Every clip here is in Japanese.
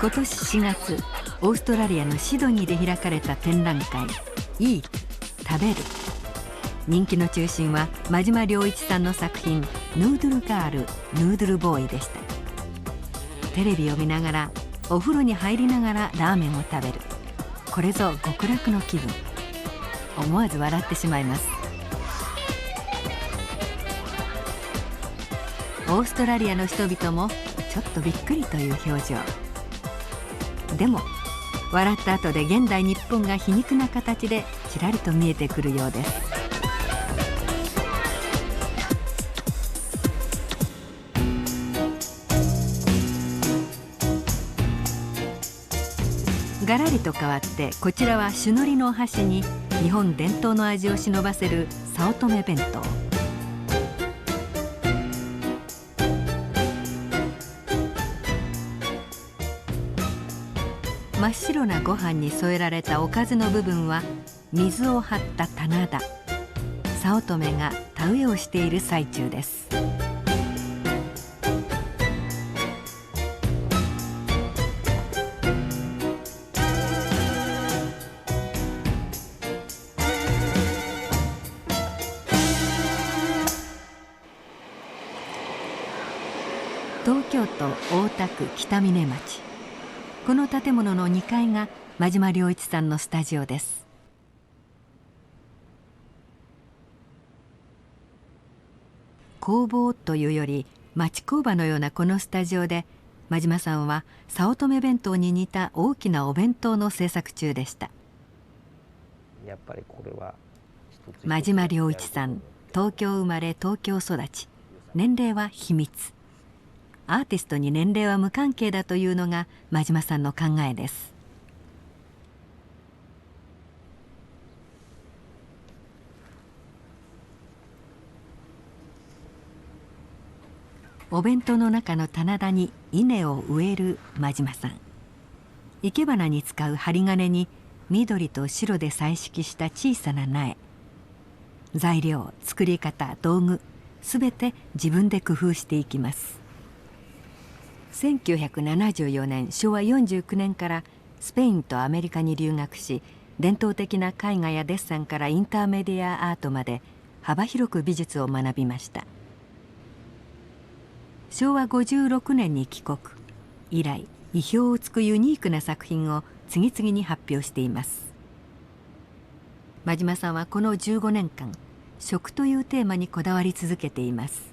今年4月、オーストラリアのシドニーで開かれた展覧会「イート」食べる。人気の中心は真島良一さんの作品「ヌードルガールヌードルボーイ」でした。テレビを見ながら、お風呂に入りながらラーメンを食べる。これぞ極楽の気分。思わず笑ってしまいます。オーストラリアの人々もちょっとびっくりという表情。でも笑った後で現代日本が皮肉な形でちらりと見えてくるようです。がらりと変わって、こちらは朱のりのお箸に日本伝統の味を忍ばせる早乙女弁当。真っ白なご飯に添えられたおかずの部分は水を張った棚田。早乙女が田植えをしている最中です。東京都大田区北峰町。この建物の2階が真島良一さんのスタジオです。工房というより町工場のようなこのスタジオで、真島さんは早乙女弁当に似た大きなお弁当の制作中でした。やっぱりこれは真島良一さん、東京生まれ東京育ち、年齢は秘密。アーティストに年齢は無関係だというのが真島さんの考えです。お弁当の中の棚田に稲を植える真島さん。生け花に使う針金に緑と白で彩色した小さな苗。材料、作り方、道具、すべて自分で工夫していきます。1974年、昭和49年からスペインとアメリカに留学し、伝統的な絵画やデッサンからインターメディアアートまで幅広く美術を学びました。昭和56年に帰国。以来、意表をつくユニークな作品を次々に発表しています。真島さんはこの15年間、食というテーマにこだわり続けています。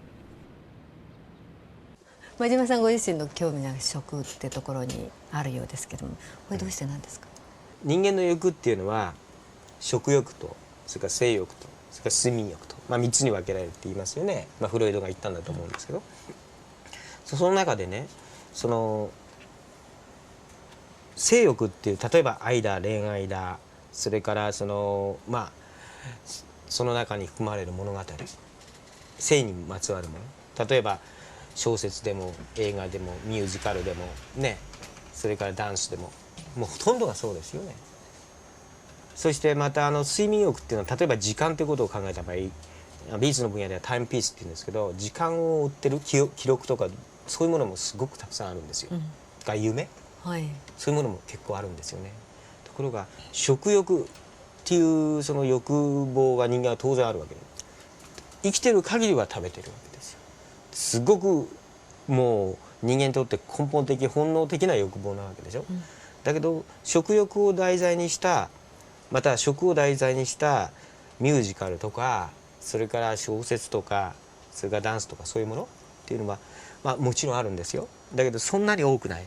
真島さんご自身の興味が食ってところにあるようですけども、これどうしてなんですか？人間の欲っていうのは食欲と、それから性欲と、それから睡眠欲と、3つに分けられるって言いますよね。フロイドが言ったんだと思うんですけど、その中でね、その性欲っていう、例えば愛だ、恋愛だ、それからその中に含まれる物語、性にまつわるもの、例えば小説でも映画でもミュージカルでもね、それからダンスでも、もうほとんどがそうですよね。そしてまた睡眠欲っていうのは、例えば時間ということを考えた場合、美術の分野ではタイムピースっていうんですけど、時間を追ってる記録とか、そういうものもすごくたくさんあるんですよ。が夢、はい、そういうものも結構あるんですよね。ところが食欲っていうその欲望が人間は当然あるわけで、生きてる限りは食べてるわけですよ。すごくもう人間にとって根本的本能的な欲望なわけでしょ。だけど食欲を題材にした、また食を題材にしたミュージカルとか、それから小説とか、それからダンスとか、そういうものっていうのはもちろんあるんですよ。だけどそんなに多くない。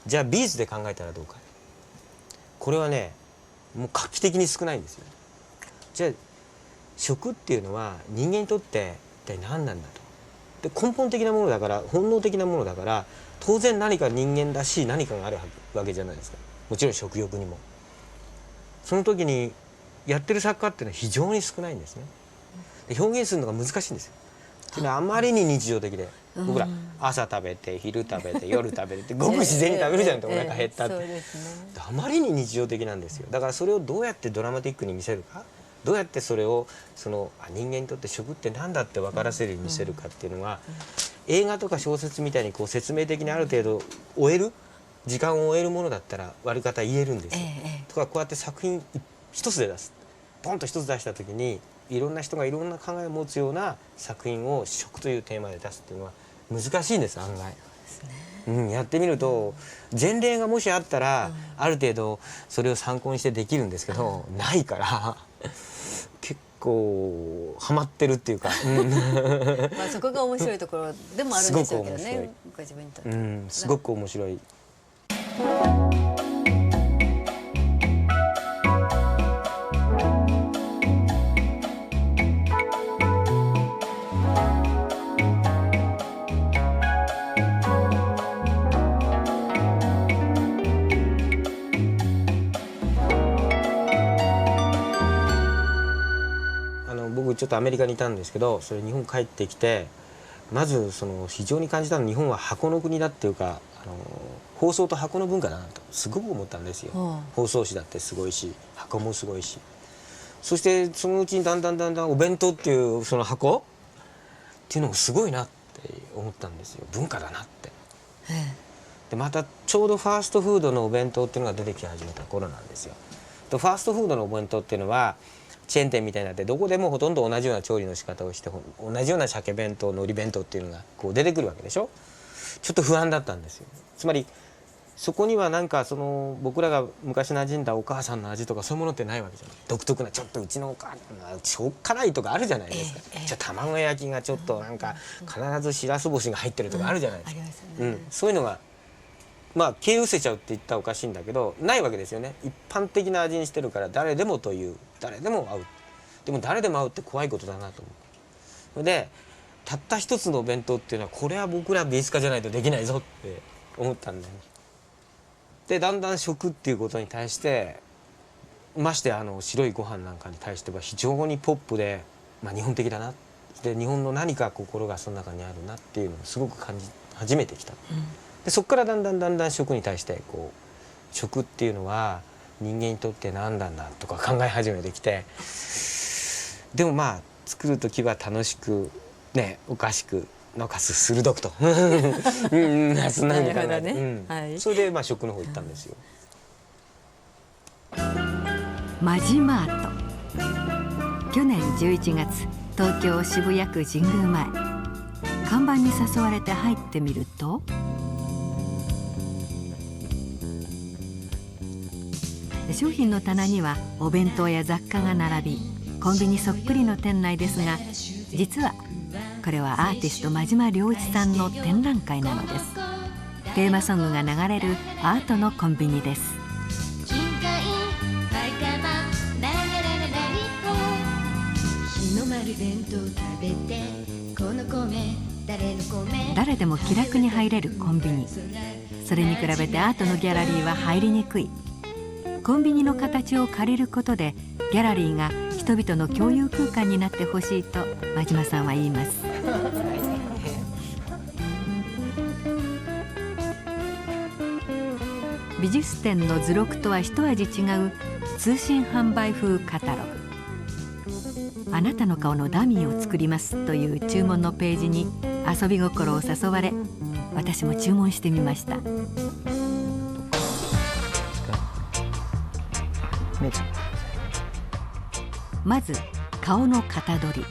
じゃあ美術で考えたらどうか。これはね、もう画期的に少ないんですよ。じゃあ食っていうのは人間にとって一体何なんだと。で、根本的なものだから、本能的なものだから、当然何か人間らしい何かがあるわけじゃないですか。もちろん食欲にも。その時にやってる作家っていうのは非常に少ないんですね。で、表現するのが難しいんですよ。っていうのはあまりに日常的で、僕ら朝食べて昼食べて夜食べるってごく自然に食べるじゃんって、お腹減ったって、あまりに日常的なんですよ。だからそれをどうやってドラマティックに見せるか、どうやってそれを人間にとって食って何だって分からせるように見せるかっていうのは、映画とか小説みたいにこう説明的にある程度終える時間を終えるものだったら割り方言えるんですよ。とかこうやって作品一つで出す、ポンと一つ出した時にいろんな人がいろんな考えを持つような作品を食というテーマで出すっていうのは難しいんです案外。やってみると前例がもしあったら、ある程度それを参考にしてできるんですけど、ないから結構ハマってるっていうか、まあそこが面白いところでもあるんでしょうけどね、ご自分にとって。すごく面白い。僕ちょっとアメリカにいたんですけど、それ日本帰ってきてまずその非常に感じたのは、日本は箱の国だっていうか、放送と箱の文化だなとすごく思ったんですよ。放送紙だってすごいし、箱もすごいし、そしてそのうちにだんだんお弁当っていうその箱っていうのもすごいなって思ったんですよ。文化だなって。でまたちょうどファーストフードのお弁当っていうのが出てき始めた頃なんですよ。ファーストフードのお弁当っていうのはチェーン店みたいになって、どこでもほとんど同じような調理の仕方をして、同じような鮭弁当、海苔弁当っていうのがこう出てくるわけでしょ。ちょっと不安だったんですよ。つまりそこにはなんかその僕らが昔馴染んだお母さんの味とかそういうものってないわけじゃない。独特なちょっとうちのお母さんがしょっ辛いとかあるじゃないですか。卵焼きがちょっとなんか必ずしらす干しが入ってるとかあるじゃないですか。そういうのがまあ消え失せちゃうって言ったらおかしいんだけど、ないわけですよね。一般的な味にしてるから誰でもという、誰でも合う。でも誰でも合うって怖いことだなと思う。それでたった一つのお弁当っていうのは、これは僕ら美術家じゃないとできないぞって思ったんだよね。でだんだん食っていうことに対して、まして白いご飯なんかに対しては非常にポップで、日本的だな。で日本の何か心がその中にあるなっていうのをすごく感じ始めてきた。でそこからだんだん食に対してこう、食っていうのは人間にとって何なんだとか考え始めてきて、でも作る時は楽しくね、おかしくのかす鋭くとそんなふうに考えて、それで食の方行ったんですよ。マジマート。去年11月、東京渋谷区神宮前、看板に誘われて入ってみると、商品の棚にはお弁当や雑貨が並び、コンビニそっくりの店内ですが、実はこれはアーティスト真島良一さんの展覧会なのです。テーマソングが流れるアートのコンビニです。誰でも気楽に入れるコンビニ。それに比べてアートのギャラリーは入りにくい。コンビニの形を借りることで、ギャラリーが人々の共有空間になってほしいと真島さんは言います。美術展の図録とは一味違う通信販売風カタログ。あなたの顔のダミーを作りますという注文のページに遊び心を誘われ、私も注文してみました。まず顔の型取り。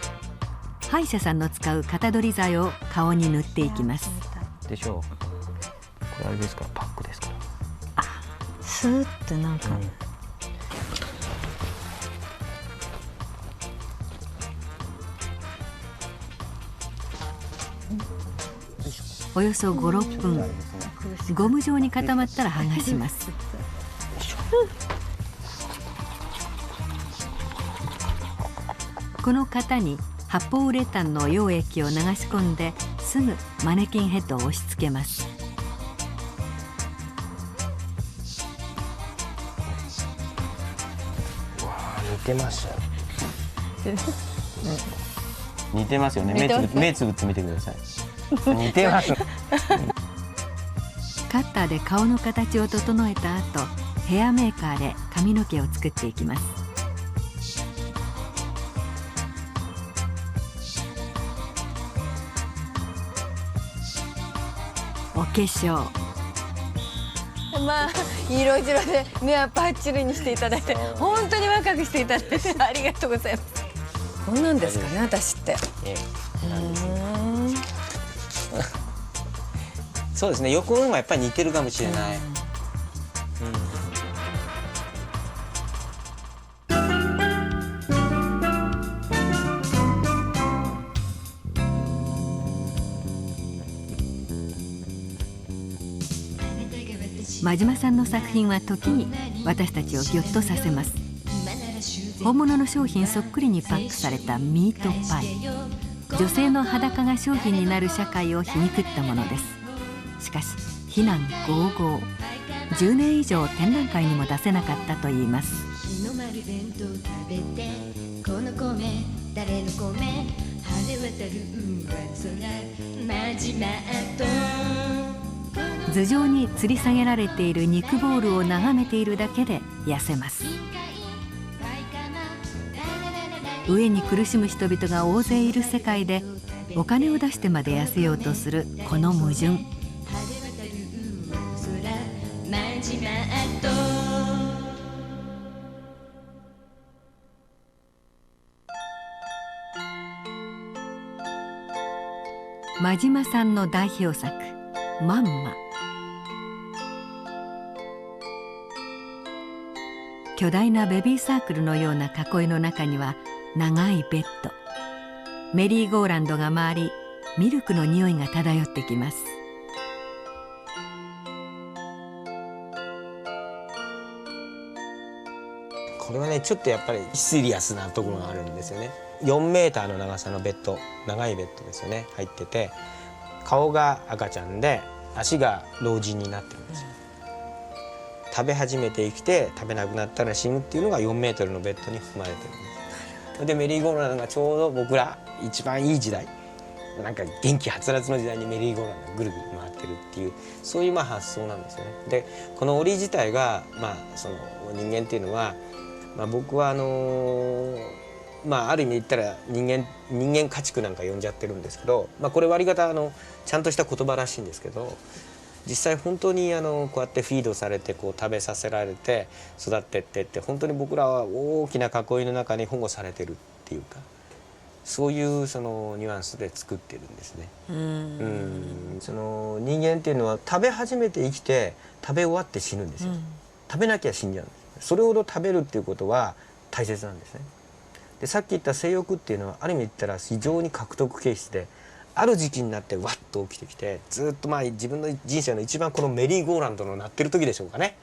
歯医者さんの使う型取り剤を顔に塗っていきます。でしょう。これあれですか、パックですか。スーッとなんか、およそ 5,6 分、ゴム状に固まったら剥がします。この型に発泡ウレタンの溶液を流し込んで、すぐマネキンヘッドを押し付けます。似てますよ。似てますよね。目つぶってみてください。似てます。カッターで顔の形を整えた後、ヘアメーカーで髪の毛を作っていきます。お化粧、まあ色白で目はパッチリにしていただいて、本当に若くしていただいてありがとうございます。こんなんですかね、私って。そうですね、横の方がやっぱり似てるかもしれない。真島さんの作品は時に私たちをギョッとさせます。本物の商品そっくりにパックされたミートパイ、女性の裸が商品になる社会を皮肉ったものです。しかし非難轟々、10年以上展覧会にも出せなかったといいます。日の丸弁当食べて、この米誰の米、晴れ渡る空真島と頭上に吊り下げられている肉ボールを眺めているだけで痩せます。飢えに苦しむ人々が大勢いる世界でお金を出してまで痩せようとするこの矛盾。真島さんの代表作「まんま」。巨大なベビーサークルのような囲いの中には長いベッド、メリーゴーランドが回り、ミルクの匂いが漂ってきます。これはね、ちょっとやっぱりシリアスなところがあるんですよね。4メーターの長さのベッド、長いベッドですよね、入ってて、顔が赤ちゃんで足が老人になってるんですよ。食べ始めて生きて食べなくなったら死ぬっていうのが4メートルのベッドに含まれてるんです。でメリーゴーランドがちょうど僕ら一番いい時代、なんか元気はつらつの時代にメリーゴーランドがぐるぐる回ってるっていう、そういう発想なんですよね。でこの檻自体が、その人間っていうのは、僕はある意味言ったら人間家畜なんか呼んじゃってるんですけど、これ割り方ちゃんとした言葉らしいんですけど、実際本当にこうやってフィードされて食べさせられて育ってって、本当に僕らは大きな囲いの中に保護されてるっていうか、そういうそのニュアンスで作ってるんですね。その人間っていうのは食べ始めて生きて食べ終わって死ぬんですよ。食べなきゃ死んじゃうんです。それほど食べるっていうことは大切なんですね。でさっき言った性欲っていうのはある意味言ったら非常に獲得形質で、ある時期になってわっと起きてきて、ずっと自分の人生の一番このメリーゴーランドの鳴ってる時でしょうかね。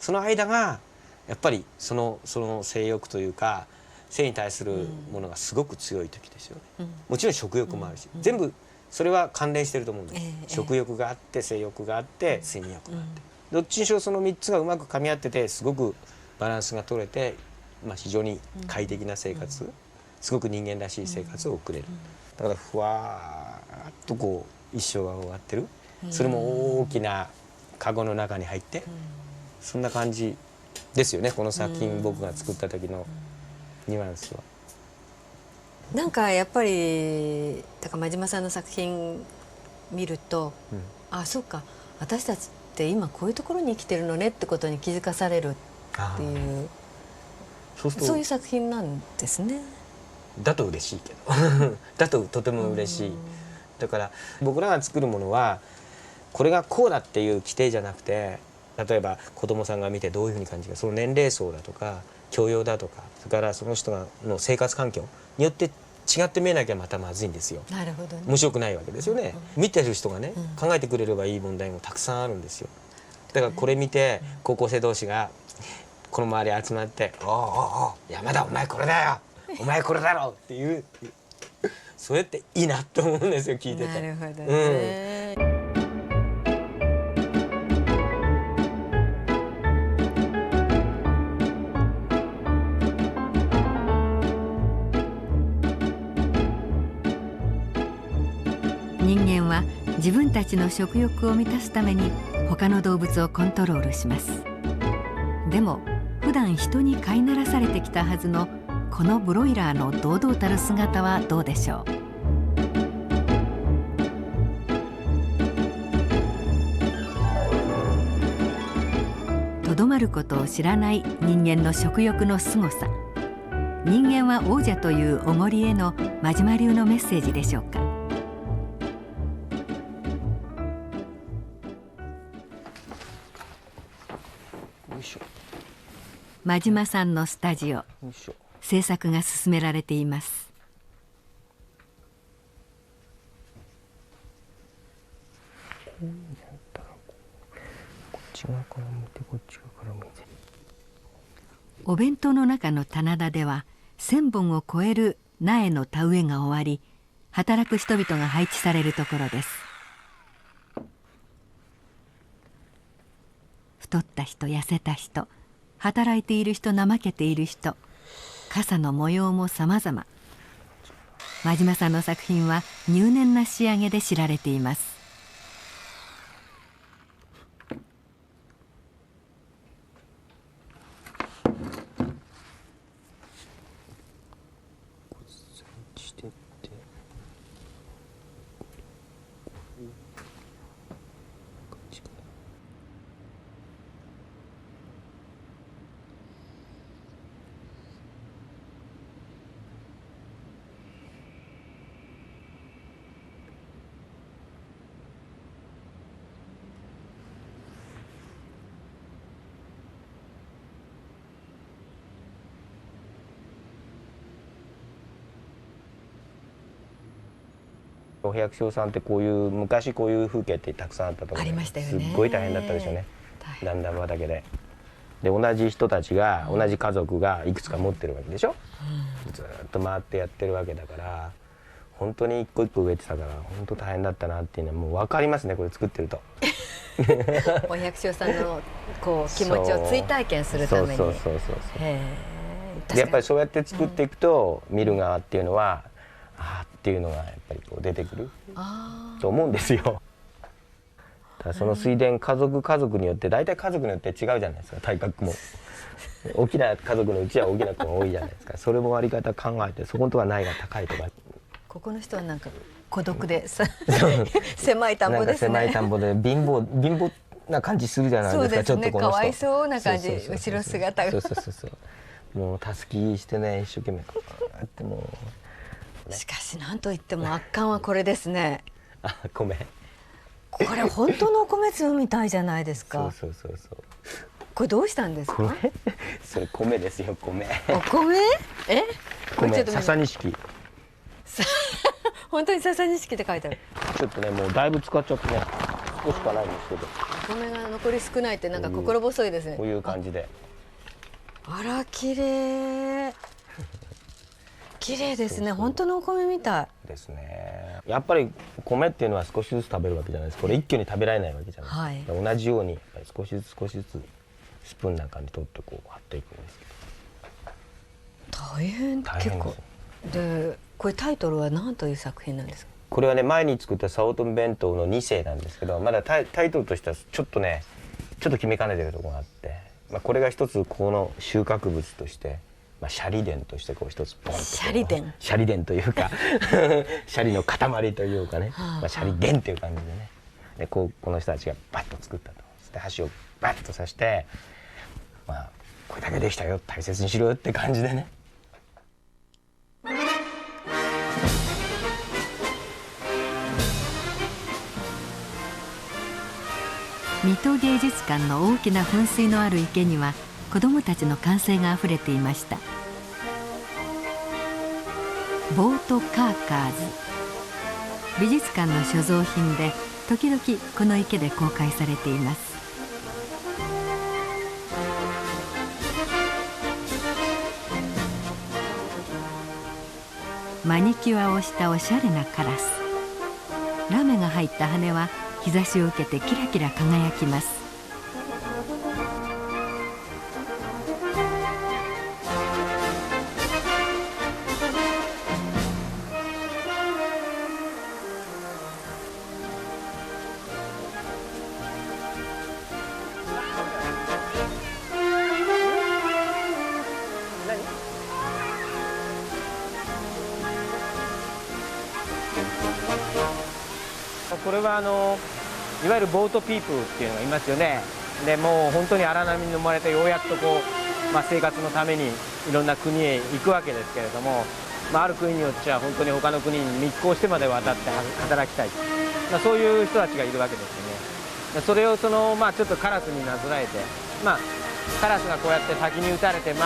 その間がやっぱりその性欲というか性に対するものがすごく強い時ですよね。もちろん食欲もあるし、全部それは関連してると思うんです。食欲があって性欲があって睡眠欲があって、どっちにしろその3つがうまく噛み合ってて、すごくバランスが取れて、非常に快適な生活、すごく人間らしい生活を送れる。だからふわーっと一生が終わってる、それも大きなカゴの中に入って、そんな感じですよね、この作品僕が作った時のニュアンスは。なんかやっぱりだから真島さんの作品見ると、あ、そうか、私たちって今こういうところに生きてるのねってことに気づかされるっていう、そういう作品なんですね。だと嬉しいけどだととても嬉しい。だから僕らが作るものはこれがこうだっていう規定じゃなくて、例えば子供さんが見てどういうふうに感じるか、その年齢層だとか教養だとか、それからその人の生活環境によって違って見えなきゃまたまずいんですよ。なるほどね。面白くないわけですよね。見てる人がね、考えてくれればいい問題もたくさんあるんですよ。だからこれ見て高校生同士がこの周り集まって「おうおうおう山田お前これだよ、お前これだろ」っていう、それっていいなと思うんですよ、聞いてて。なるほどね。人間は自分たちの食欲を満たすために他の動物をコントロールします。でも普段人に飼いならされてきたはずのこのブロイラーの堂々たる姿はどうでしょう。どまることを知らない人間の食欲の凄さ、人間は王者というおごりへの馬島流のメッセージでしょうか。馬島さんのスタジオ、制作が進められています。お弁当の中の棚田では1,000本を超える苗の田植えが終わり、働く人々が配置されるところです。太った人、痩せた人、働いている人、怠けている人、傘の模様もさまざま。馬島さんの作品は入念な仕上げで知られています。お百姓さんってこういう昔こういう風景ってたくさんあったと思う。ありましたよね。すっごい大変だったですよね。段々畑で。で同じ人たちが、同じ家族がいくつか持ってるわけでしょ。ずっと回ってやってるわけだから、本当に一個一個植えてたから本当大変だったなっていうのはもう分かりますね、これ作ってると。お百姓さんのこう気持ちを追体験するために。そう。でやっぱりそうやって作っていくと、見る側っていうのはああっていうのがやっぱりこう出てくると思うんですよ。だその水田家族によって大体家族によって違うじゃないですか、体格も。大きな家族のうちは大きな子が多いじゃないですか。それも割り方考えて、そことは苗が高いとか。ここの人はなんか孤独で狭い田んぼですね。狭い田んぼで貧乏な感じするじゃないですか。ちょっとこの人かわいそうな感じ、後ろ姿が。そうもうたすきしてね、一生懸命こうやってもう。しかし何といっても圧巻はこれですね。あ、米。これ本当のお米粒みたいじゃないですか。そう。これどうしたんですか。それ米ですよ、米。お米？米、笹錦。本当に笹錦って書いてある。ちょっとね、もうだいぶ使っちゃってね、少ししかないんですけど。お米が残り少ないってなんか心細いですね。こういう感じで。あら綺麗。綺麗ですね。本当のお米みたいですね。やっぱり米っていうのは少しずつ食べるわけじゃないです。これ一挙に食べられないわけじゃないです。同じように少しずつスプーンなんかに取ってこう貼っていくんですけど。大変結構で、これタイトルは何という作品なんですか。これはね、前に作った早乙女弁当の2世なんですけど、まだタイトルとしてはちょっと決めかねてるところがあって、これが一つこの収穫物として、シャリ伝としてこう一つポンとシャリ伝というかシャリの塊というかね、シャリ伝という感じでね、でこの人たちがバッと作ったと。で箸をバッと刺して、これだけできたよ、大切にしろよって感じでね。水戸芸術館の大きな噴水のある池には子どもたちの歓声があふれていました。ボートカーカーズ、美術館の所蔵品で時々この池で公開されています。マニキュアをしたおしゃれなカラス。ラメが入った羽は日差しを受けてキラキラ輝きます。これはいわゆるボートピープルっていうのがいますよね。でもう本当に荒波に飲まれてようやくとこう、生活のためにいろんな国へ行くわけですけれども、ある国によっちゃ本当に他の国に密航してまで渡って働きたい、そういう人たちがいるわけですよね。それをちょっとカラスになぞらえて、カラスがこうやって滝に打たれて、こ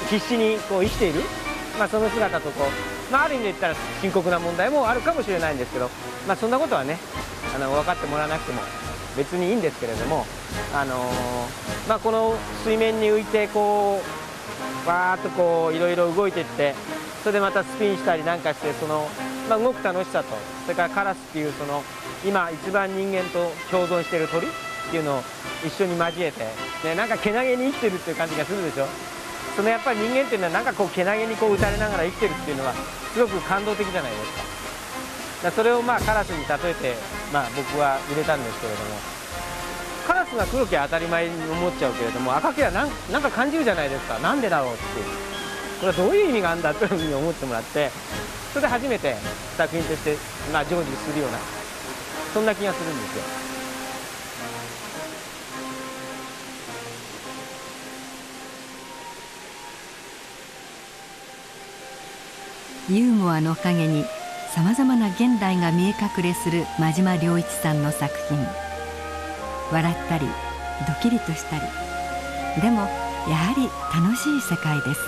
う必死にこう生きている、その姿とこう、ある意味で言ったら深刻な問題もあるかもしれないんですけど、そんなことはね分かってもらわなくても別にいいんですけれども、この水面に浮いてこうわーっとこういろいろ動いていって、それでまたスピンしたりなんかして、動く楽しさと、それからカラスっていう今一番人間と共存している鳥っていうのを一緒に交えて、なんかけなげに生きてるっていう感じがするでしょ。やっぱり人間っていうのはなんかこうけなげにこう打たれながら生きてるっていうのはすごく感動的じゃないですか。それをカラスに例えて、僕は入れたんですけれども、カラスが黒きは当たり前に思っちゃうけれども、赤きはなんか感じるじゃないですか。なんでだろうっていう、これはどういう意味があるんだというふうに思ってもらって、それで初めて作品として成就するような、そんな気がするんですよ。ユーモアのおかげにさまざまな現代が見え隠れする真島良一さんの作品。笑ったりドキリとしたり、でもやはり楽しい世界です。